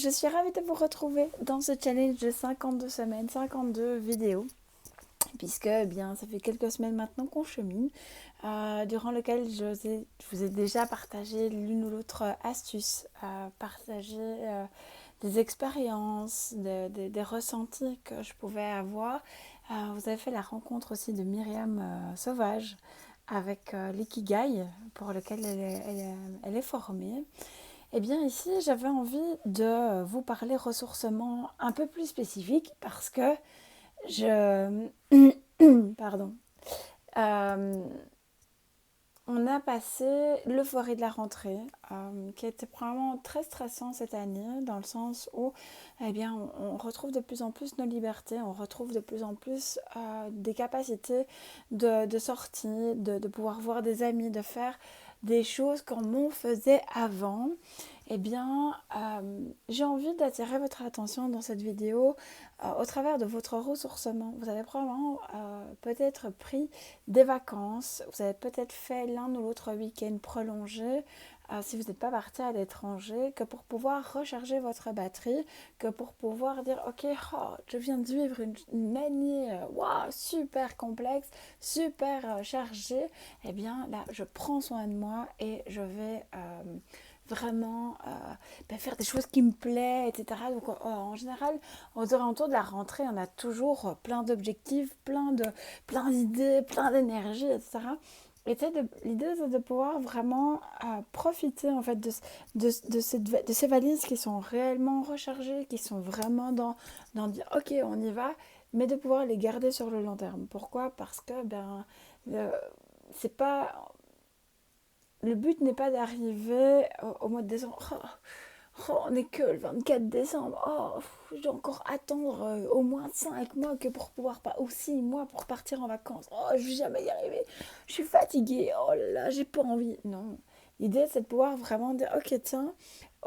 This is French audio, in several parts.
je suis ravie de vous retrouver dans ce challenge de 52 semaines, 52 vidéos, puisque eh bien, ça fait quelques semaines maintenant qu'on chemine, durant lequel je vous ai déjà partagé l'une ou l'autre astuce, partagé des expériences, des ressentis que je pouvais avoir. Vous avez fait la rencontre aussi de Myriam Sauvage avec l'Ikigai, pour lequel elle est formée. Eh bien ici, j'avais envie de vous parler ressourcement un peu plus spécifique parce que je... Pardon. Euh, on a passé l'euphorie de la rentrée, qui était probablement très stressant cette année, dans le sens où eh bien, on retrouve de plus en plus nos libertés, on retrouve de plus en plus des capacités de sortie, de pouvoir voir des amis, de faire des choses comme on faisait avant. Eh bien, j'ai envie d'attirer votre attention dans cette vidéo au travers de votre ressourcement. Vous avez probablement peut-être pris des vacances, vous avez peut-être fait l'un ou l'autre week-end prolongé, si vous n'êtes pas parti à l'étranger, que pour pouvoir recharger votre batterie, que pour pouvoir dire ok, oh, je viens de vivre une année wow, super complexe, super chargée, eh bien là je prends soin de moi et je vais vraiment faire des choses qui me plaisent, etc. Donc en général, aux alentours de la rentrée, on a toujours plein d'objectifs, plein d'idées, plein d'énergie, etc. Et l'idée, c'est de pouvoir vraiment profiter en fait de ces valises qui sont réellement rechargées, qui sont vraiment dans dire ok, on y va, mais de pouvoir les garder sur le long terme. Pourquoi? Parce que euh, c'est pas le but n'est pas d'arriver au mois de décembre. On n'est que le 24 décembre. Je dois encore attendre au moins 5 mois que pour pouvoir pas, ou 6 mois pour partir en vacances. Je vais jamais y arriver. Je suis fatiguée. Oh là là, j'ai pas envie. Non. L'idée, c'est de pouvoir vraiment dire ok, tiens,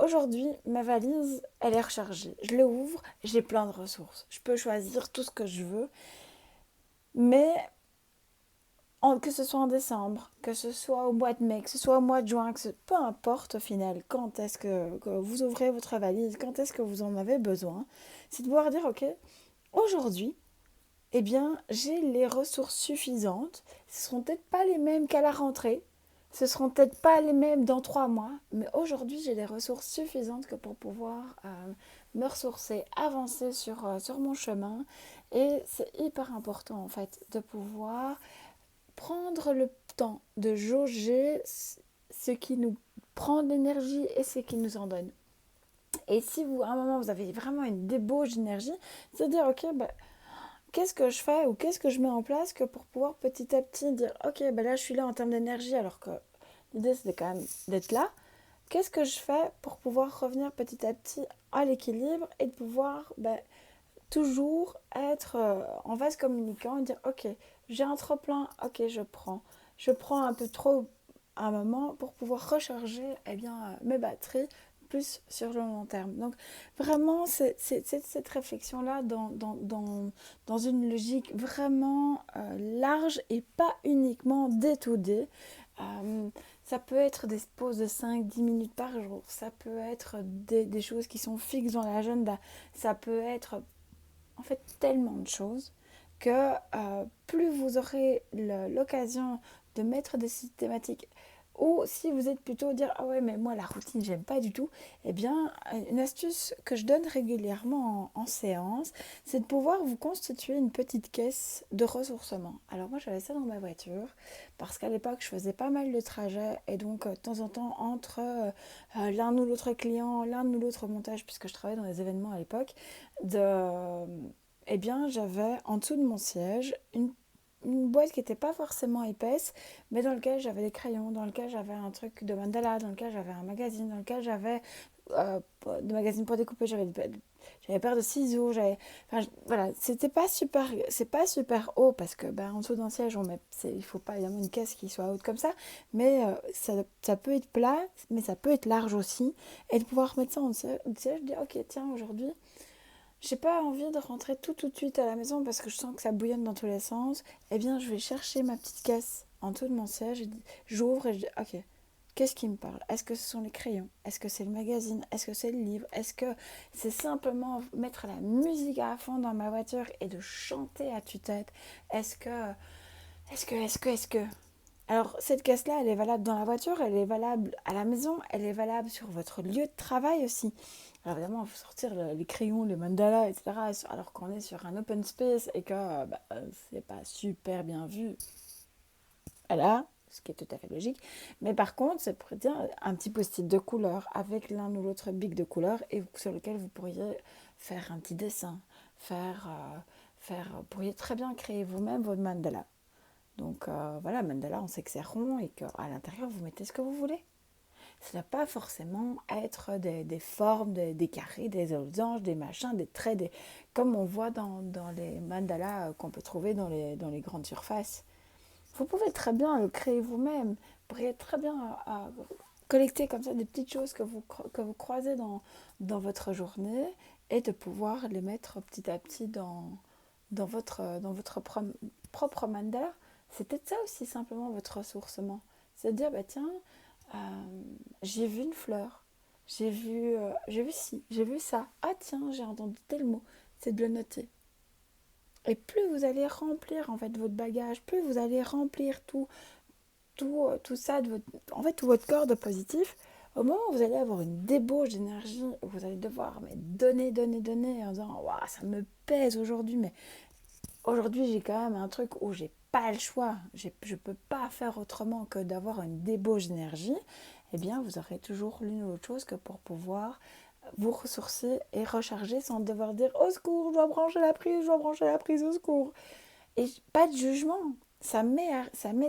aujourd'hui, ma valise, elle est rechargée. Je l'ouvre, j'ai plein de ressources. Je peux choisir tout ce que je veux. Mais que ce soit en décembre, que ce soit au mois de mai, que ce soit au mois de juin, peu importe au final quand est-ce que vous ouvrez votre valise, quand est-ce que vous en avez besoin, c'est de pouvoir dire ok, aujourd'hui, eh bien j'ai les ressources suffisantes, ce ne seront peut-être pas les mêmes qu'à la rentrée, ce ne seront peut-être pas les mêmes dans 3 mois, mais aujourd'hui j'ai les ressources suffisantes que pour pouvoir me ressourcer, avancer sur mon chemin. Et c'est hyper important en fait de pouvoir prendre le temps de jauger ce qui nous prend de l'énergie et ce qui nous en donne. Et si vous, à un moment, vous avez vraiment une débauche d'énergie, c'est de dire, ok, qu'est-ce que je fais ou qu'est-ce que je mets en place que pour pouvoir petit à petit dire, ok, là, je suis là en termes d'énergie, alors que l'idée, c'était quand même d'être là. Qu'est-ce que je fais pour pouvoir revenir petit à petit à l'équilibre et de pouvoir toujours être en vase communicant et dire ok, j'ai un trop plein, ok, je prends un peu trop à un moment pour pouvoir recharger mes batteries plus sur le long terme. Donc vraiment c'est cette réflexion là dans une logique vraiment large et pas uniquement D2D. euh, ça peut être des pauses de 5-10 minutes par jour, ça peut être des choses qui sont fixes dans l'agenda, ça peut être en fait tellement de choses que plus vous aurez l'occasion de mettre des systématiques, ou si vous êtes plutôt dire ah ouais mais moi la routine j'aime pas du tout, eh bien une astuce que je donne régulièrement en séance, c'est de pouvoir vous constituer une petite caisse de ressourcement. Alors moi j'avais ça dans ma voiture parce qu'à l'époque je faisais pas mal de trajets et donc de temps en temps entre l'un ou l'autre client, l'un ou l'autre montage, puisque je travaillais dans des événements à l'époque, eh bien, j'avais en dessous de mon siège une boîte qui n'était pas forcément épaisse, mais dans laquelle j'avais des crayons, dans lequel j'avais un truc de mandala, dans lequel j'avais un magazine, dans lequel j'avais des magazines pour découper, j'avais paire de ciseaux, voilà, c'est pas super haut parce que en dessous d'un siège, il faut pas évidemment une caisse qui soit haute comme ça, mais ça peut être plat, mais ça peut être large aussi, et de pouvoir mettre ça en dessous du siège, je dis ok tiens aujourd'hui j'ai pas envie de rentrer tout de suite à la maison parce que je sens que ça bouillonne dans tous les sens. Eh bien, je vais chercher ma petite caisse en dessous de mon siège. J'ouvre et je dis, ok, Qu'est-ce qui me parle? Est-ce que ce sont les crayons? Est-ce que c'est le magazine? Est-ce que c'est le livre? Est-ce que c'est simplement mettre la musique à fond dans ma voiture et de chanter à tue-tête? Est-ce que Alors, cette caisse-là, elle est valable dans la voiture, elle est valable à la maison, elle est valable sur votre lieu de travail aussi. Alors, évidemment, il faut sortir les crayons, les mandalas, etc. Alors qu'on est sur un open space et que c'est pas super bien vu. Voilà, ce qui est tout à fait logique. Mais par contre, ça pourrait dire un petit post-it de couleur avec l'un ou l'autre bic de couleur et sur lequel vous pourriez faire un petit dessin, vous pourriez très bien créer vous-même votre mandala. Donc voilà, mandala, on sait que c'est rond et qu'à l'intérieur, vous mettez ce que vous voulez. Ça ne doit pas forcément être des formes, des carrés, des losanges, des machins, des traits, comme on voit dans les mandalas qu'on peut trouver dans les grandes surfaces. Vous pouvez très bien le créer vous-même. Vous pourriez très bien collecter comme ça des petites choses que vous croisez dans votre journée et de pouvoir les mettre petit à petit dans votre propre mandala. C'est peut-être ça aussi simplement votre ressourcement. C'est de dire, bah tiens, euh, j'ai vu une fleur, j'ai vu ci, j'ai vu ça. Ah tiens, j'ai entendu tel mot. C'est de le noter. Et plus vous allez remplir en fait votre bagage, plus vous allez remplir tout ça, en fait tout votre corps de positif, au moment où vous allez avoir une débauche d'énergie, vous allez devoir donner en disant waouh, ça me pèse aujourd'hui, mais aujourd'hui j'ai quand même un truc où j'ai pas le choix, je ne peux pas faire autrement que d'avoir une débauche d'énergie, eh bien vous aurez toujours l'une ou l'autre chose que pour pouvoir vous ressourcer et recharger sans devoir dire au secours, je dois brancher la prise, au secours. Et pas de jugement, ça m'est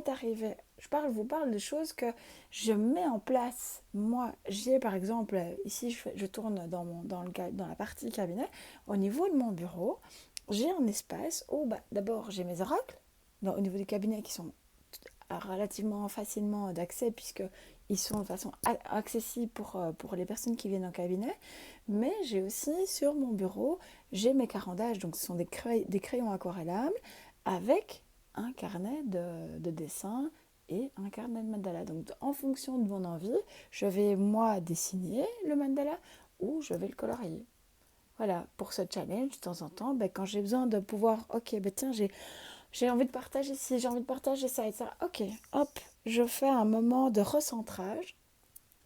arrivé. Vous parle de choses que je mets en place. Moi, j'ai par exemple, ici je tourne dans la partie cabinet, au niveau de mon bureau, j'ai un espace où d'abord j'ai mes oracles, au niveau du cabinet qui sont relativement facilement d'accès puisqu'ils sont de façon accessible pour les personnes qui viennent en cabinet. Mais j'ai aussi sur mon bureau, j'ai mes carandages, donc ce sont des crayons aquarellables avec un carnet de dessin et un carnet de mandala. Donc en fonction de mon envie, je vais moi dessiner le mandala ou je vais le colorier. Voilà, pour ce challenge, de temps en temps, quand j'ai besoin de pouvoir, ok, tiens, j'ai envie de partager ci, j'ai envie de partager ça et ça. Ok, hop, je fais un moment de recentrage.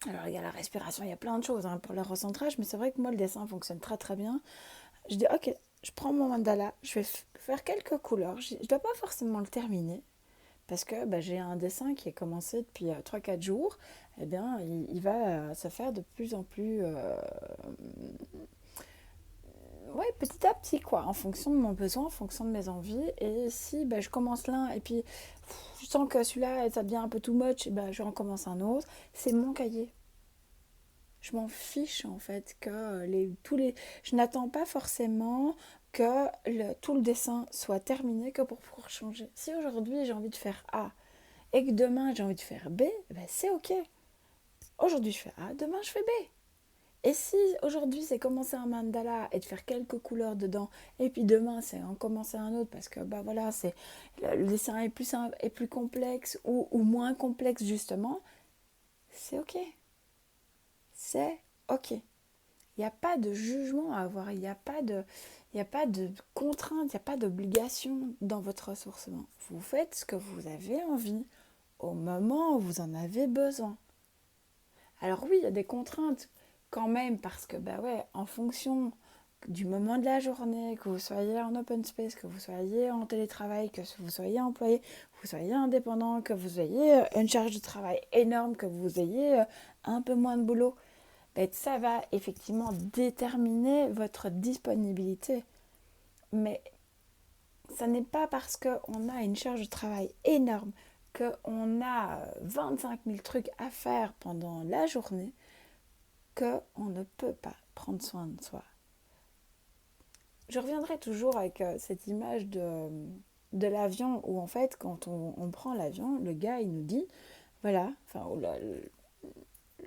Alors, il y a la respiration, il y a plein de choses pour le recentrage, mais c'est vrai que moi, le dessin fonctionne très très bien. Je dis, ok, je prends mon mandala, je vais faire quelques couleurs. Je ne dois pas forcément le terminer, parce que j'ai un dessin qui est commencé depuis 3-4 jours. Eh bien, il va se faire de plus en plus ouais, petit à petit, quoi, en fonction de mon besoin, en fonction de mes envies. Et si je commence l'un et puis je sens que celui-là, ça devient un peu too much, je recommence un autre. C'est mon cahier. Je m'en fiche, en fait, que je n'attends pas forcément que tout le dessin soit terminé que pour pouvoir changer. Si aujourd'hui, j'ai envie de faire A et que demain, j'ai envie de faire B, c'est OK. Aujourd'hui, je fais A, demain, je fais B. Et si aujourd'hui c'est commencer un mandala et de faire quelques couleurs dedans, et puis demain c'est en commencer un autre parce que voilà, le dessin est plus simple, est plus complexe ou moins complexe justement, c'est ok. C'est ok. Il n'y a pas de jugement à avoir, il y a pas de contrainte, il n'y a pas d'obligation dans votre ressourcement. Vous faites ce que vous avez envie au moment où vous en avez besoin. Alors oui, il y a des contraintes quand même parce que en fonction du moment de la journée, que vous soyez en open space, que vous soyez en télétravail, que vous soyez employé, que vous soyez indépendant, que vous ayez une charge de travail énorme, que vous ayez un peu moins de boulot, ça va effectivement déterminer votre disponibilité. Mais ça n'est pas parce qu'on a une charge de travail énorme, qu'on a 25 000 trucs à faire pendant la journée, qu'on ne peut pas prendre soin de soi. Je reviendrai toujours avec cette image de l'avion où en fait quand on prend l'avion, le gars il nous dit, voilà,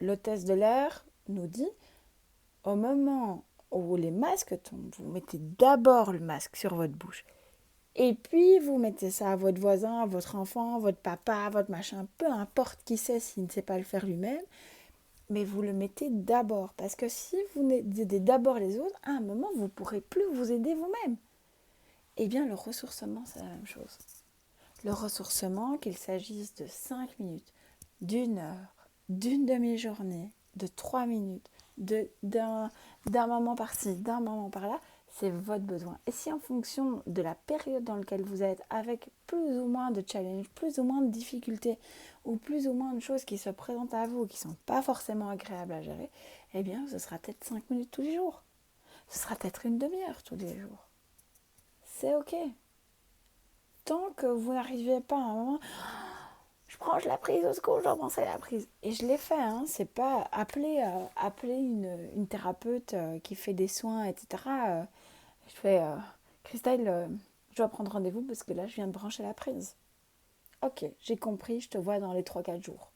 l'hôtesse de l'air nous dit, au moment où les masques tombent, vous mettez d'abord le masque sur votre bouche Et puis, vous mettez ça à votre voisin, à votre enfant, à votre papa, à votre machin, peu importe qui c'est s'il ne sait pas le faire lui-même, mais vous le mettez d'abord. Parce que si vous aidez d'abord les autres, à un moment, vous ne pourrez plus vous aider vous-même. Eh bien, le ressourcement, c'est la même chose. Le ressourcement, qu'il s'agisse de 5 minutes, d'une heure, d'une demi-journée, de 3 minutes, d'un moment par-ci, d'un moment par-là, c'est votre besoin. Et si en fonction de la période dans laquelle vous êtes, avec plus ou moins de challenges, plus ou moins de difficultés, ou plus ou moins de choses qui se présentent à vous, qui ne sont pas forcément agréables à gérer, eh bien, ce sera peut-être 5 minutes tous les jours. Ce sera peut-être une demi-heure tous les jours. C'est ok. Tant que vous n'arrivez pas à un moment, je branche la prise au secours, je dois brancher la prise. Et je l'ai fait, hein. C'est pas appeler une thérapeute qui fait des soins, etc. Je fais, Christelle, je dois prendre rendez-vous parce que là, je viens de brancher la prise. Ok, j'ai compris, je te vois dans les 3-4 jours.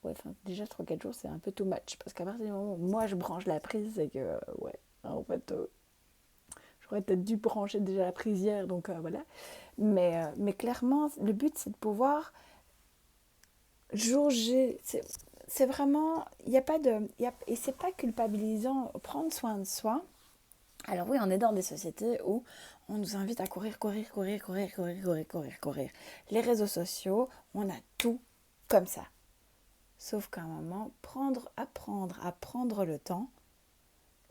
Ouais, enfin, déjà 3-4 jours, c'est un peu too much. Parce qu'à partir du moment où moi, je branche la prise, c'est que, ouais, en fait, j'aurais peut-être dû brancher déjà la prise hier, donc voilà. Mais clairement, le but, c'est de pouvoir jauger. C'est vraiment. Il n'y a pas de. Et c'est pas culpabilisant. Prendre soin de soi. Alors oui, on est dans des sociétés où on nous invite à courir, courir, courir, courir, courir, courir, courir, courir. Les réseaux sociaux, on a tout comme ça. Sauf qu'à un moment, apprendre à prendre le temps,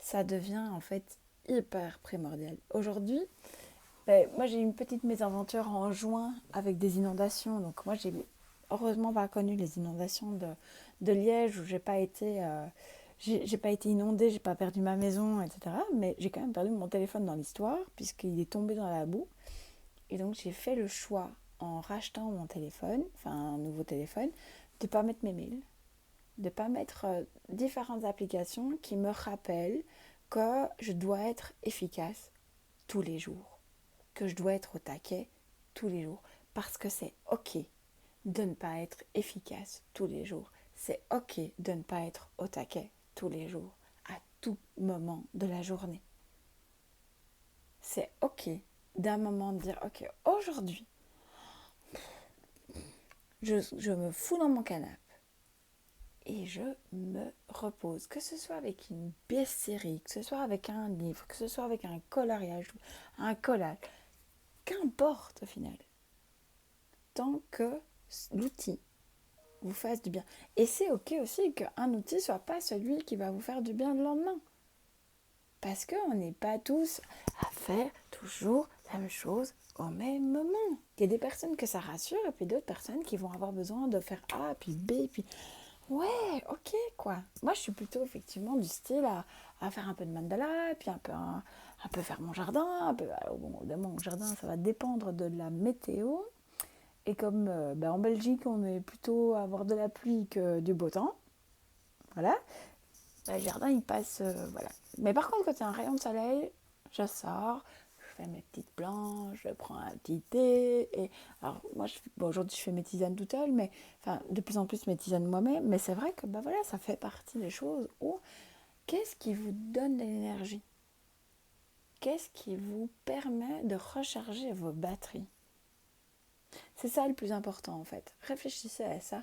ça devient en fait hyper primordial. Aujourd'hui, moi j'ai eu une petite mésaventure en juin avec des inondations. Donc moi j'ai heureusement pas connu les inondations de Liège où j'ai pas été inondée, j'ai pas perdu ma maison, etc. Mais j'ai quand même perdu mon téléphone dans l'histoire puisqu'il est tombé dans la boue. Et donc j'ai fait le choix en rachetant mon téléphone, enfin un nouveau téléphone, de pas mettre mes mails, de pas mettre différentes applications qui me rappellent que je dois être efficace tous les jours, que je dois être au taquet tous les jours, parce que c'est ok de ne pas être efficace tous les jours. C'est ok de ne pas être au taquet tous les jours, à tout moment de la journée. C'est ok d'un moment de dire ok, aujourd'hui, je me fous dans mon canapé et je me repose. Que ce soit avec une série, que ce soit avec un livre, que ce soit avec un coloriage, un collage, qu'importe au final. Tant que l'outil vous fasse du bien. Et c'est ok aussi qu'un outil ne soit pas celui qui va vous faire du bien le lendemain. Parce qu'on n'est pas tous à faire toujours la même chose au même moment. Il y a des personnes que ça rassure et puis d'autres personnes qui vont avoir besoin de faire A, puis B, puis... Ouais, ok, quoi. Moi, je suis plutôt effectivement du style à faire un peu de mandala, puis un peu faire mon jardin. Un peu, alors, bon, évidemment, mon jardin, ça va dépendre de la météo. Et comme en Belgique, on est plutôt à avoir de la pluie que du beau temps, voilà, le jardin, il passe, voilà. Mais par contre, quand il y a un rayon de soleil, je sors, je fais mes petites planches, je prends un petit thé. Et alors, moi, aujourd'hui, je fais mes tisanes toute seule, mais enfin, de plus en plus mes tisanes moi-même. Mais c'est vrai que voilà, ça fait partie des choses où qu'est-ce qui vous donne de l'énergie? Qu'est-ce qui vous permet de recharger vos batteries? C'est ça le plus important en fait. Réfléchissez à ça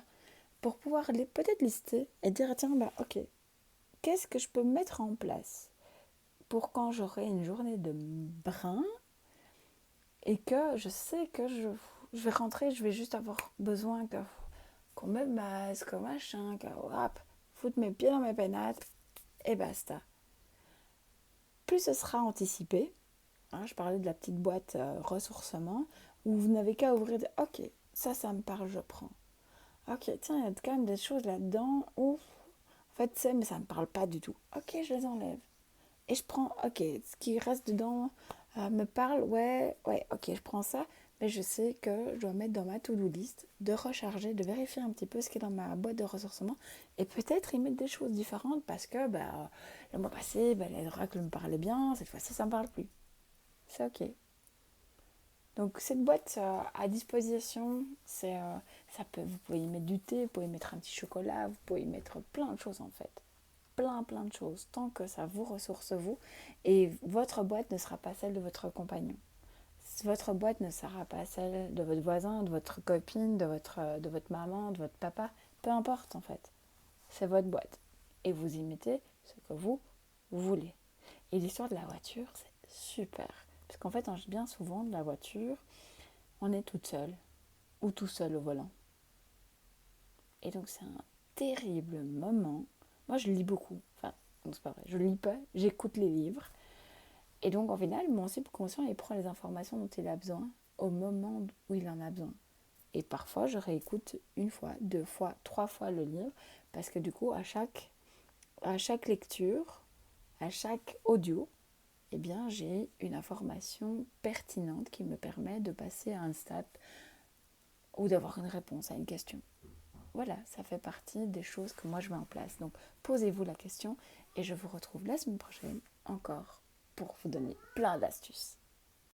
pour pouvoir peut-être lister et dire tiens, bah ok, qu'est-ce que je peux mettre en place pour quand j'aurai une journée de brin et que je sais que je vais rentrer, je vais juste avoir besoin qu'on me masque, machin, hop, foutre mes pieds dans mes pénates et basta. Plus ce sera anticipé, hein, je parlais de la petite boîte ressourcement, où vous n'avez qu'à ouvrir et dire ok, ça me parle, je prends. Ok, tiens, il y a quand même des choses là-dedans où, en fait, c'est, mais ça ne me parle pas du tout. Ok, je les enlève. Et je prends, ok, ce qui reste dedans me parle, ouais, ok, je prends ça, mais je sais que je dois mettre dans ma to-do list de recharger, de vérifier un petit peu ce qui est dans ma boîte de ressourcement et peut-être y mettre des choses différentes parce que le mois passé, les oracles me parlaient bien, cette fois-ci, ça ne me parle plus. C'est ok. Donc cette boîte à disposition, ça peut, vous pouvez y mettre du thé, vous pouvez y mettre un petit chocolat, vous pouvez y mettre plein de choses en fait. Plein de choses, tant que ça vous ressource vous, et votre boîte ne sera pas celle de votre compagnon. Votre boîte ne sera pas celle de votre voisin, de votre copine, de votre maman, de votre papa. Peu importe en fait. C'est votre boîte. Et vous y mettez ce que vous voulez. Et l'histoire de la voiture, c'est super. Parce qu'en fait, bien souvent, de la voiture, on est toute seule. Ou tout seul au volant. Et donc, c'est un terrible moment. Moi, je lis beaucoup. Enfin, non, c'est pas vrai. Je lis pas, j'écoute les livres. Et donc, en final, mon subconscient, il prend les informations dont il a besoin au moment où il en a besoin. Et parfois, je réécoute une fois, deux fois, trois fois le livre, parce que du coup, à chaque lecture, à chaque audio, eh bien, j'ai une information pertinente qui me permet de passer à un step ou d'avoir une réponse à une question. Voilà, ça fait partie des choses que moi je mets en place. Donc, posez-vous la question et je vous retrouve la semaine prochaine encore pour vous donner plein d'astuces.